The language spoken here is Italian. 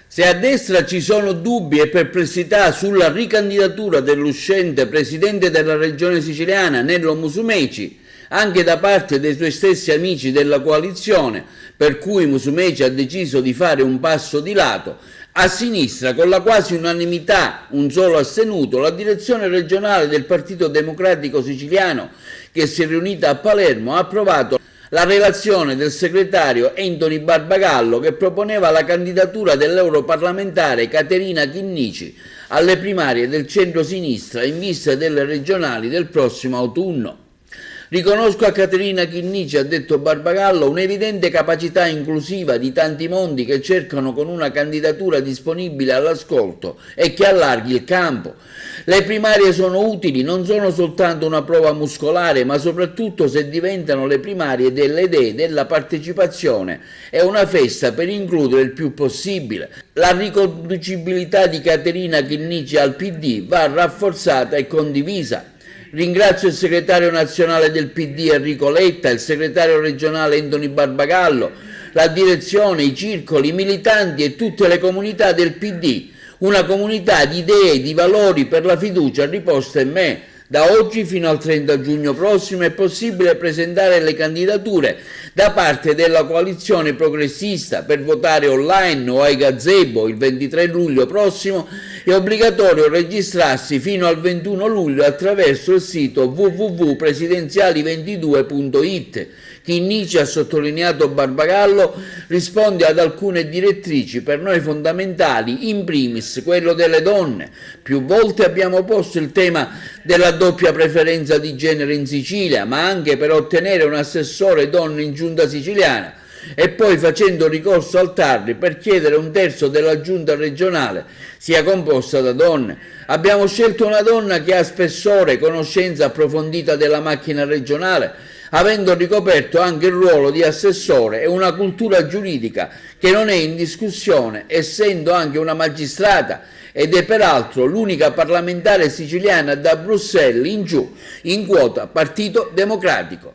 Se a destra ci sono dubbi e perplessità sulla ricandidatura dell'uscente presidente della regione siciliana Nello Musumeci, anche da parte dei suoi stessi amici della coalizione, per cui Musumeci ha deciso di fare un passo di lato, a sinistra, con la quasi unanimità, un solo astenuto, la direzione regionale del Partito Democratico Siciliano, che si è riunita a Palermo, ha approvato la relazione del segretario Anthony Barbagallo, che proponeva la candidatura dell'europarlamentare Caterina Chinnici alle primarie del centro-sinistra in vista delle regionali del prossimo autunno. Riconosco a Caterina Chinnici, ha detto Barbagallo, un'evidente capacità inclusiva di tanti mondi che cercano con una candidatura disponibile all'ascolto e che allarghi il campo. Le primarie sono utili, non sono soltanto una prova muscolare, ma soprattutto se diventano le primarie delle idee, della partecipazione. È una festa per includere il più possibile. La riconducibilità di Caterina Chinnici al PD va rafforzata e condivisa. Ringrazio il segretario nazionale del PD Enrico Letta, il segretario regionale Anthony Barbagallo, la direzione, i circoli, i militanti e tutte le comunità del PD, una comunità di idee, di valori per la fiducia riposta in me. Da oggi fino al 30 giugno prossimo è possibile presentare le candidature da parte della coalizione progressista. Per votare online o ai gazebo il 23 luglio prossimo è obbligatorio registrarsi fino al 21 luglio attraverso il sito www.presidenziali22.it. Chinnici, ha sottolineato Barbagallo, risponde ad alcune direttrici per noi fondamentali, in primis quello delle donne. Più volte abbiamo posto il tema della doppia preferenza di genere in Sicilia, ma anche per ottenere un assessore donna in giunta siciliana, e poi facendo ricorso al TAR per chiedere un terzo della giunta regionale sia composta da donne. Abbiamo scelto una donna che ha spessore, conoscenza approfondita della macchina regionale, avendo ricoperto anche il ruolo di assessore, e una cultura giuridica che non è in discussione, essendo anche una magistrata, ed è peraltro l'unica parlamentare siciliana da Bruxelles in giù, in quota Partito Democratico.